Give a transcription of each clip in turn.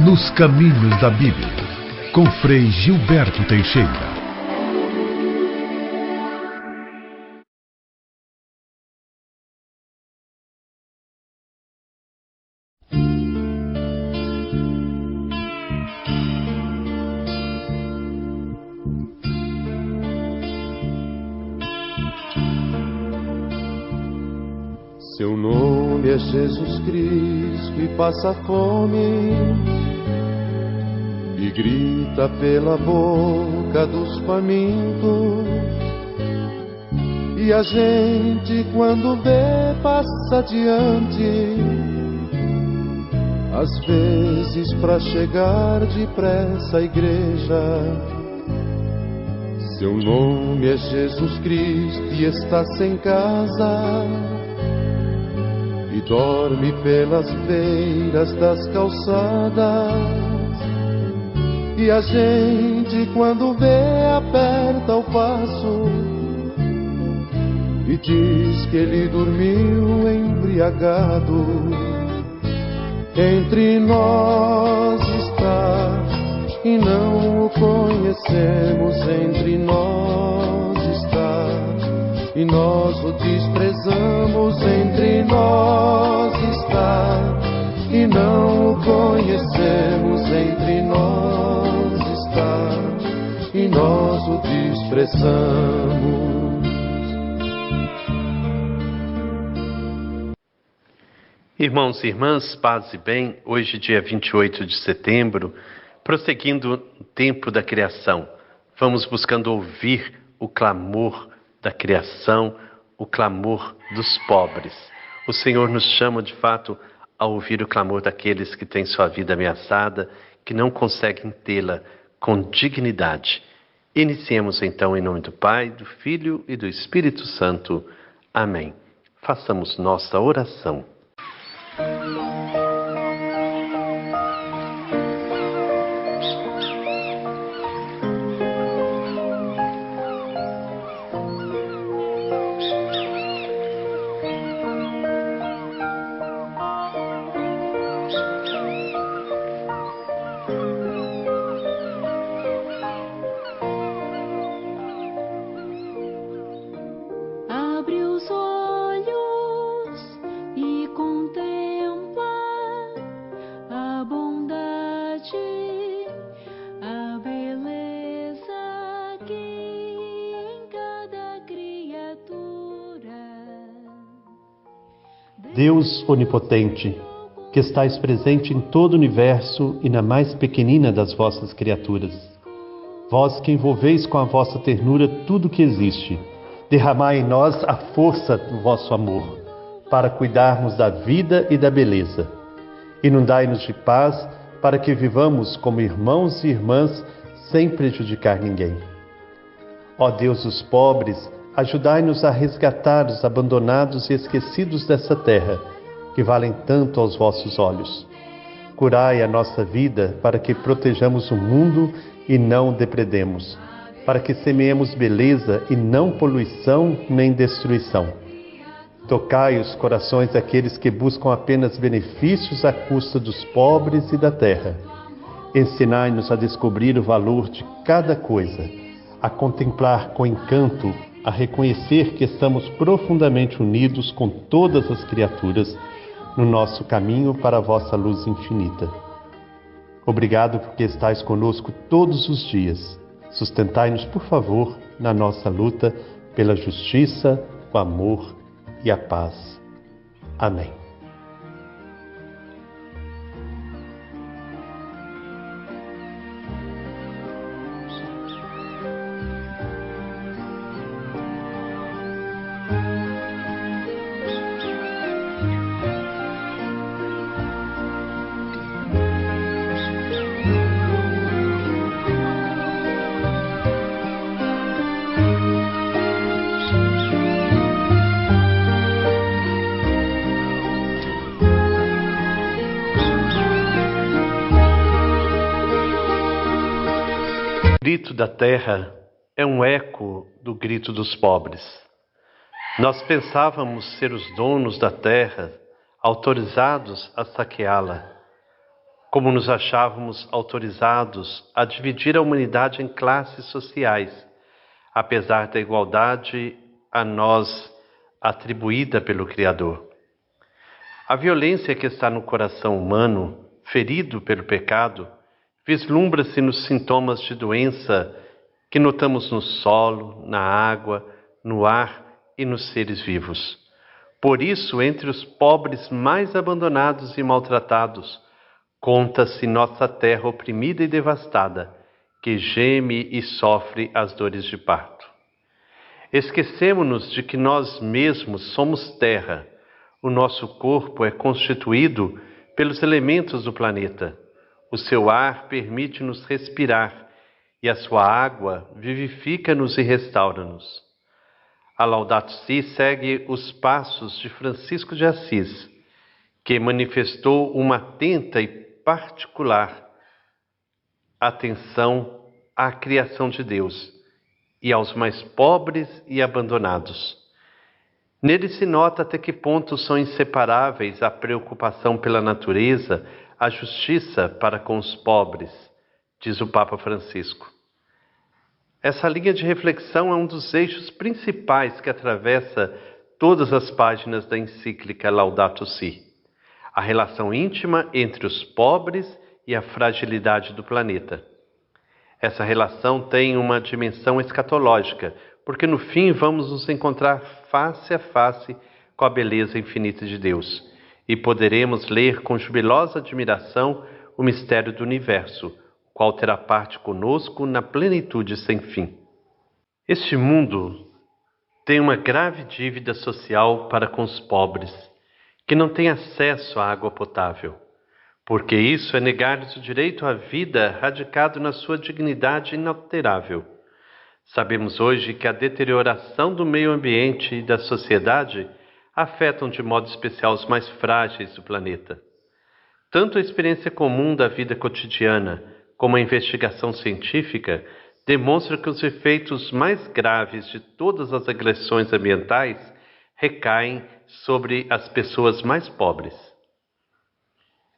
Nos Caminhos da Bíblia, com Frei Gilberto Teixeira. Seu nome é Jesus Cristo e passa fome, e grita pela boca dos famintos, e a gente quando vê passa adiante, às vezes pra chegar depressa à igreja. Seu nome é Jesus Cristo e está sem casa, e dorme pelas beiras das calçadas, e a gente quando vê aperta o passo e diz que ele dormiu embriagado. Entre nós está e não o conhecemos, entre nós está e nós o desprezamos, entre nós está e não o conhecemos, entre nós está e nós o desprezamos. Irmãos e irmãs, paz e bem, hoje dia 28 de setembro, prosseguindo o tempo da criação, vamos buscando ouvir o clamor da criação, o clamor dos pobres. O Senhor nos chama, de fato, a ouvir o clamor daqueles que têm sua vida ameaçada, que não conseguem tê-la com dignidade. Iniciemos então em nome do Pai, do Filho e do Espírito Santo. Amém. Façamos nossa oração. Deus onipotente, que estais presente em todo o universo e na mais pequenina das vossas criaturas, vós que envolveis com a vossa ternura tudo que existe, derramai em nós a força do vosso amor, para cuidarmos da vida e da beleza. Inundai-nos de paz, para que vivamos como irmãos e irmãs, sem prejudicar ninguém. Ó Deus dos pobres, ajudai-nos a resgatar os abandonados e esquecidos dessa terra, que valem tanto aos vossos olhos. Curai a nossa vida para que protejamos o mundo e não o depredemos, para que semeemos beleza e não poluição nem destruição. Tocai os corações daqueles que buscam apenas benefícios à custa dos pobres e da terra. Ensinai-nos a descobrir o valor de cada coisa, a contemplar com encanto, a reconhecer que estamos profundamente unidos com todas as criaturas no nosso caminho para a vossa luz infinita. Obrigado porque estais conosco todos os dias. Sustentai-nos, por favor, na nossa luta pela justiça, o amor e a paz. Amém. O grito da terra é um eco do grito dos pobres. Nós pensávamos ser os donos da terra, autorizados a saqueá-la. como nos achávamos autorizados a dividir a humanidade em classes sociais, apesar da igualdade a nós atribuída pelo Criador. A violência que está no coração humano, ferido pelo pecado, vislumbra-se nos sintomas de doença que notamos no solo, na água, no ar e nos seres vivos. Por isso, entre os pobres mais abandonados e maltratados, conta-se nossa terra oprimida e devastada, que geme e sofre as dores de parto. Esquecemo-nos de que nós mesmos somos terra. O nosso corpo é constituído pelos elementos do planeta. O seu ar permite-nos respirar e a sua água vivifica-nos e restaura-nos. A Laudato Si segue os passos de Francisco de Assis, que manifestou uma atenta e particular atenção à criação de Deus e aos mais pobres e abandonados. Nele se nota até que ponto são inseparáveis a preocupação pela natureza, a justiça para com os pobres, diz o Papa Francisco. Essa linha de reflexão é um dos eixos principais que atravessa todas as páginas da encíclica Laudato Si. A relação íntima entre os pobres e a fragilidade do planeta. Essa relação tem uma dimensão escatológica, porque no fim vamos nos encontrar face a face com a beleza infinita de Deus e poderemos ler com jubilosa admiração o mistério do universo, o qual terá parte conosco na plenitude sem fim. Este mundo tem uma grave dívida social para com os pobres, que não têm acesso à água potável, porque isso é negar-lhes o direito à vida radicado na sua dignidade inalterável. Sabemos hoje que a deterioração do meio ambiente e da sociedade afetam de modo especial os mais frágeis do planeta. Tanto a experiência comum da vida cotidiana como a investigação científica demonstram que os efeitos mais graves de todas as agressões ambientais recaem sobre as pessoas mais pobres.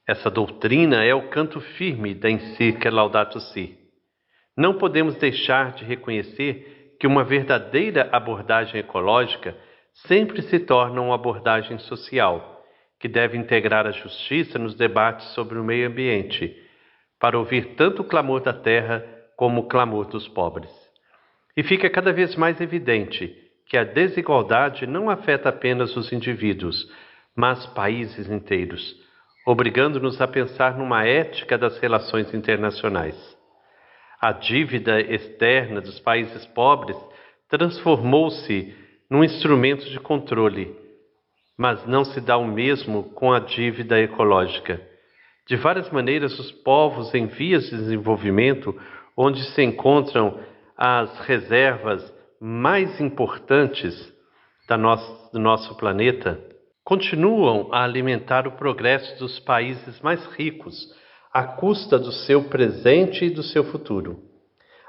Essa doutrina é o canto firme da encíclica Laudato Si. Não podemos deixar de reconhecer que uma verdadeira abordagem ecológica sempre se torna uma abordagem social, que deve integrar a justiça nos debates sobre o meio ambiente, para ouvir tanto o clamor da terra como o clamor dos pobres. E fica cada vez mais evidente que a desigualdade não afeta apenas os indivíduos, mas países inteiros, obrigando-nos a pensar numa ética das relações internacionais. A dívida externa dos países pobres transformou-se num instrumento de controle, mas não se dá o mesmo com a dívida ecológica. De várias maneiras, os povos em vias de desenvolvimento, onde se encontram as reservas mais importantes do nosso planeta, continuam a alimentar o progresso dos países mais ricos, à custa do seu presente e do seu futuro.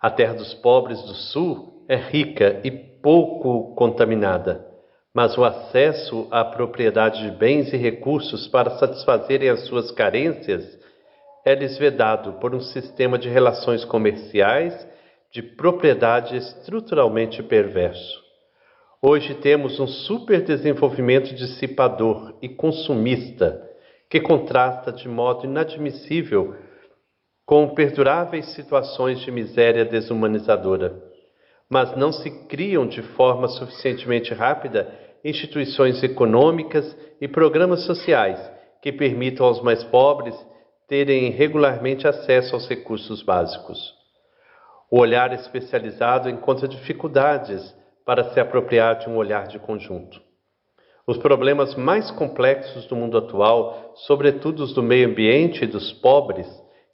A terra dos pobres do sul é rica e pouco contaminada, mas o acesso à propriedade de bens e recursos para satisfazerem as suas carências é-lhes vedado por um sistema de relações comerciais de propriedade estruturalmente perverso. Hoje temos um superdesenvolvimento dissipador e consumista que contrasta de modo inadmissível com perduráveis situações de miséria desumanizadora. Mas não se criam de forma suficientemente rápida instituições econômicas e programas sociais que permitam aos mais pobres terem regularmente acesso aos recursos básicos. O olhar especializado encontra dificuldades para se apropriar de um olhar de conjunto. Os problemas mais complexos do mundo atual, sobretudo os do meio ambiente e dos pobres,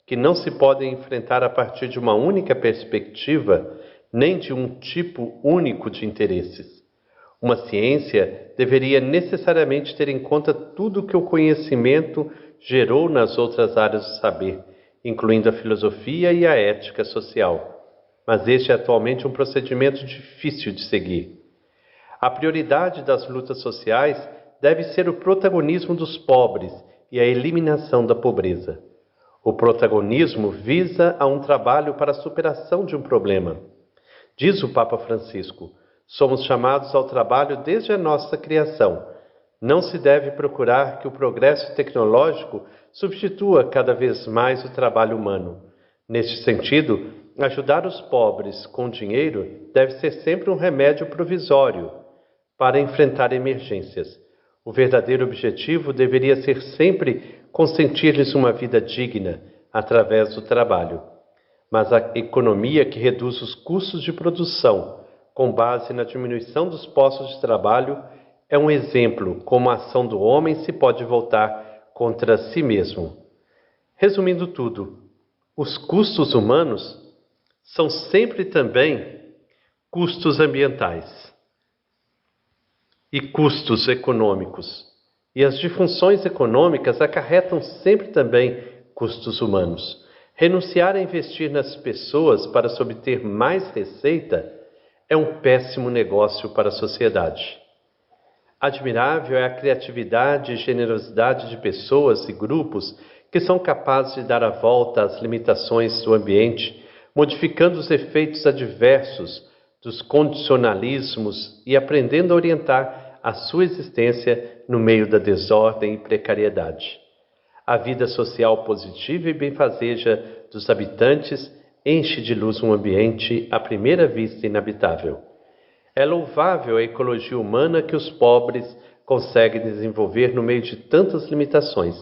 que não se podem enfrentar a partir de uma única perspectiva, nem de um tipo único de interesses. Uma ciência deveria necessariamente ter em conta tudo o que o conhecimento gerou nas outras áreas do saber, incluindo a filosofia e a ética social. Mas este é atualmente um procedimento difícil de seguir. A prioridade das lutas sociais deve ser o protagonismo dos pobres e a eliminação da pobreza. O protagonismo visa a um trabalho para a superação de um problema. Diz o Papa Francisco: somos chamados ao trabalho desde a nossa criação. Não se deve procurar que o progresso tecnológico substitua cada vez mais o trabalho humano. Neste sentido, ajudar os pobres com dinheiro deve ser sempre um remédio provisório para enfrentar emergências. O verdadeiro objetivo deveria ser sempre consentir-lhes uma vida digna através do trabalho. Mas a economia que reduz os custos de produção com base na diminuição dos postos de trabalho é um exemplo como a ação do homem se pode voltar contra si mesmo. Resumindo tudo, os custos humanos são sempre também custos ambientais e custos econômicos. E as disfunções econômicas acarretam sempre também custos humanos. Renunciar a investir nas pessoas para se obter mais receita é um péssimo negócio para a sociedade. Admirável é a criatividade e generosidade de pessoas e grupos que são capazes de dar a volta às limitações do ambiente, modificando os efeitos adversos dos condicionalismos e aprendendo a orientar a sua existência no meio da desordem e precariedade. A vida social positiva e benfazeja dos habitantes enche de luz um ambiente à primeira vista inabitável. É louvável a ecologia humana que os pobres conseguem desenvolver no meio de tantas limitações.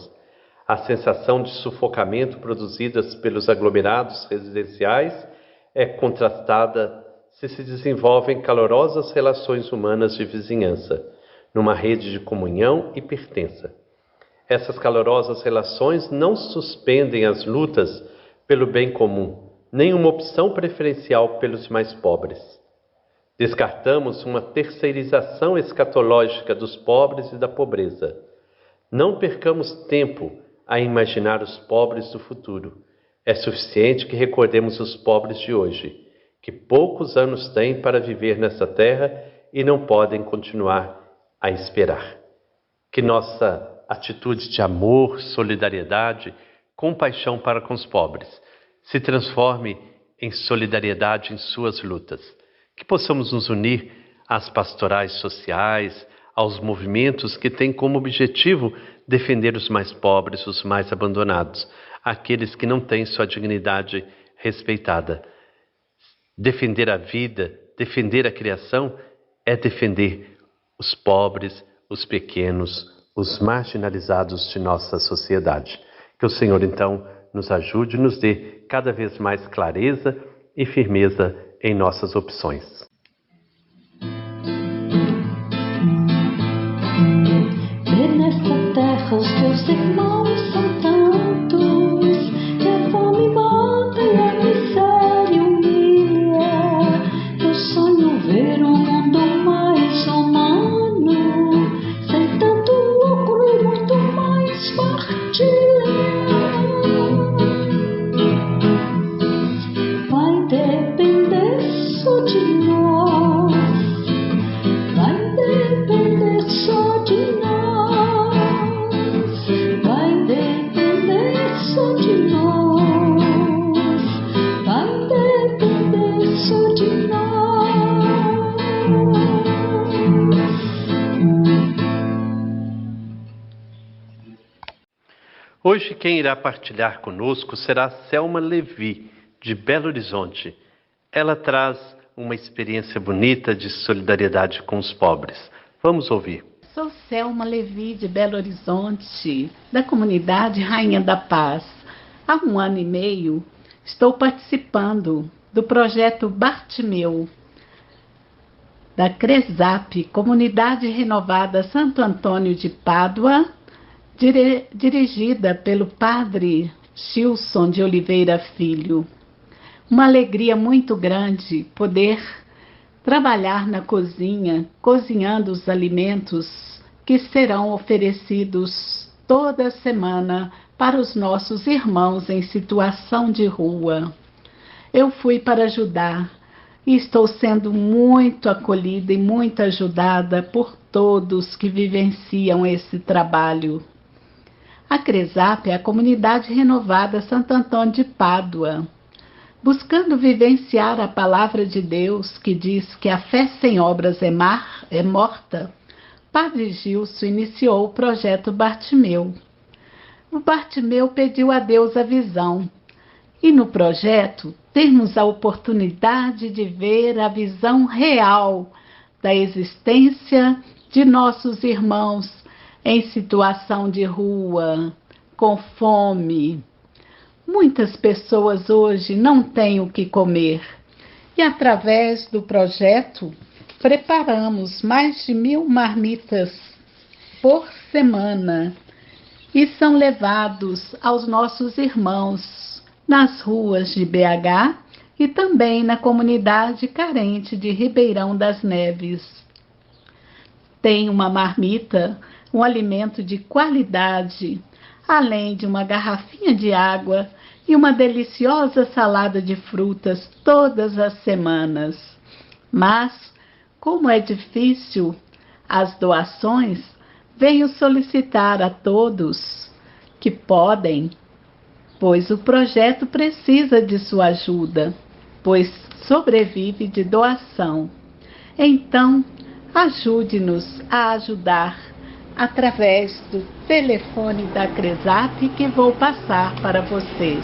A sensação de sufocamento produzida pelos aglomerados residenciais é contrastada se desenvolvem calorosas relações humanas de vizinhança, numa rede de comunhão e pertença. Essas calorosas relações não suspendem as lutas pelo bem comum, nem uma opção preferencial pelos mais pobres. Descartamos uma terceirização escatológica dos pobres e da pobreza. Não percamos tempo a imaginar os pobres do futuro. É suficiente que recordemos os pobres de hoje, que poucos anos têm para viver nessa terra e não podem continuar a esperar. Que nossa atitude de amor, solidariedade, compaixão para com os pobres se transforme em solidariedade em suas lutas. Que possamos nos unir às pastorais sociais, aos movimentos que têm como objetivo defender os mais pobres, os mais abandonados, aqueles que não têm sua dignidade respeitada. Defender a vida, defender a criação, é defender os pobres, os pequenos, os marginalizados de nossa sociedade. Que o Senhor, então, nos ajude e nos dê cada vez mais clareza e firmeza em nossas opções. Vê nesta terra os teus irmãos são tantos, que a fome mata e a miséria humilha. Eu sonho ver um mundo mais humano, sem tanto lucro e muito mais partilha. Vai depender só de nós, vai depender só de nós, vai depender só de nós, vai depender só de nós. Hoje quem irá partilhar conosco será Selma Levi, de Belo Horizonte. Ela traz uma experiência bonita de solidariedade com os pobres. Vamos ouvir. Sou Selma Levi, de Belo Horizonte, da comunidade Rainha da Paz. Há 1 ano e meio estou participando do projeto Bartimeu, da CRESAP, Comunidade Renovada Santo Antônio de Pádua, dirigida pelo padre Gilson de Oliveira Filho. Uma alegria muito grande poder trabalhar na cozinha, cozinhando os alimentos que serão oferecidos toda semana para os nossos irmãos em situação de rua. Eu fui para ajudar e estou sendo muito acolhida e muito ajudada por todos que vivenciam esse trabalho. A CRESAP é a Comunidade Renovada Santo Antônio de Pádua. Buscando vivenciar a palavra de Deus, que diz que a fé sem obras é morta, Padre Gilson iniciou o projeto Bartimeu. O Bartimeu pediu a Deus a visão, e no projeto temos a oportunidade de ver a visão real da existência de nossos irmãos em situação de rua, com fome. Muitas pessoas hoje não têm o que comer e, através do projeto, preparamos mais de 1000 marmitas por semana e são levados aos nossos irmãos nas ruas de BH e também na comunidade carente de Ribeirão das Neves. Tem uma marmita, um alimento de qualidade, além de uma garrafinha de água e uma deliciosa salada de frutas todas as semanas. Mas, como é difícil as doações, venho solicitar a todos que podem, pois o projeto precisa de sua ajuda, pois sobrevive de doação. Então, ajude-nos a ajudar através do telefone da CRESAP que vou passar para vocês.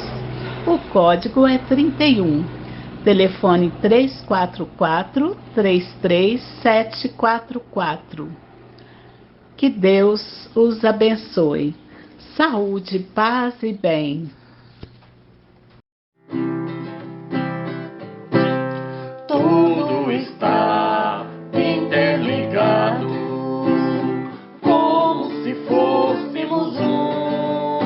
O código é 31, telefone 344-33744. Que Deus os abençoe. Saúde, paz e bem. Tudo está interligado, como se fôssemos um.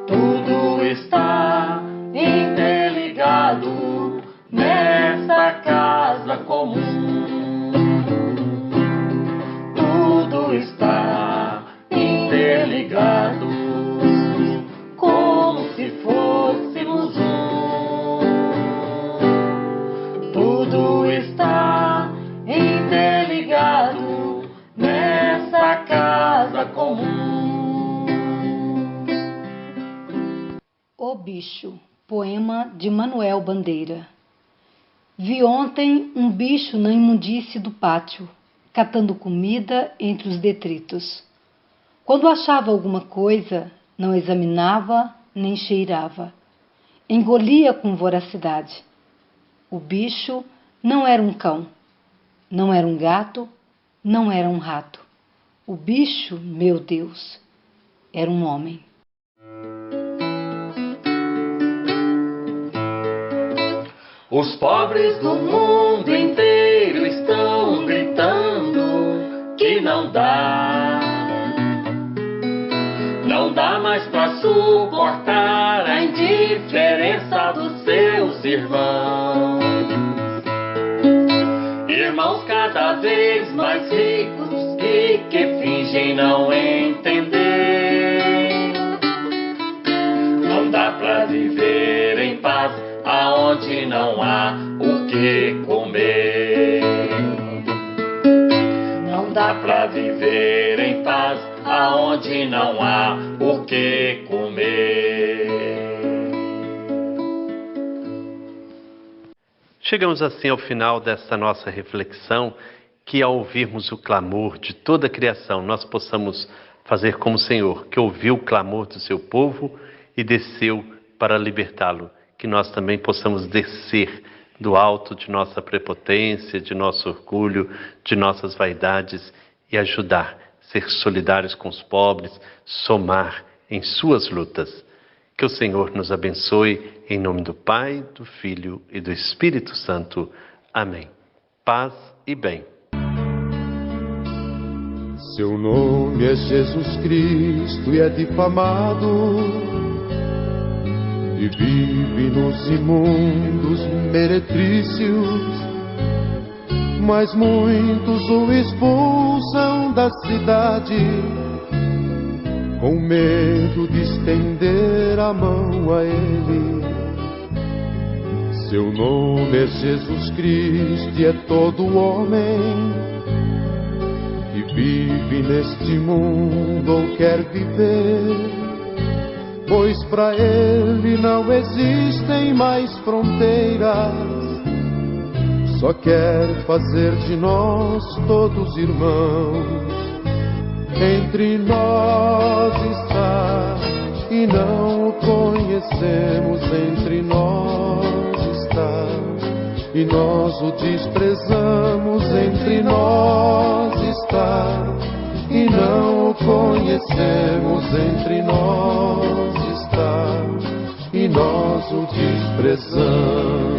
Tudo está interligado nesta casa comum. Tudo está interligado, como se fôssemos um. Tudo está interligado nessa casa comum. O Bicho, poema de Manuel Bandeira. Vi ontem um bicho na imundície do pátio, catando comida entre os detritos. Quando achava alguma coisa, não examinava nem cheirava. Engolia com voracidade. O bicho não era um cão, não era um gato, não era um rato. O bicho, meu Deus, era um homem. Os pobres do mundo inteiro estão gritando que não dá. Não dá mais pra suportar a indiferença dos seus irmãos. Irmãos cada vez mais ricos e que fingem não entender. Não dá pra viver em paz aonde não há o que comer. Não dá pra viver em paz aonde não há o que comer. Chegamos assim ao final desta nossa reflexão, que ao ouvirmos o clamor de toda a criação, nós possamos fazer como o Senhor, que ouviu o clamor do seu povo e desceu para libertá-lo. Que nós também possamos descer do alto de nossa prepotência, de nosso orgulho, de nossas vaidades e ajudar, ser solidários com os pobres, somar em suas lutas. Que o Senhor nos abençoe, em nome do Pai, do Filho e do Espírito Santo. Amém. Paz e bem. Seu nome é Jesus Cristo e é difamado, e vive nos imundos meretrícios, mas muitos o expulsam da cidade, com medo de estender a mão a ele. Seu nome é Jesus Cristo e é todo homem que vive neste mundo ou quer viver, pois para ele não existem mais fronteiras. Só quer fazer de nós todos irmãos. Entre nós está e não o conhecemos. Entre nós está e nós o desprezamos. Entre nós está e não o conhecemos. Entre nós está e nós o desprezamos.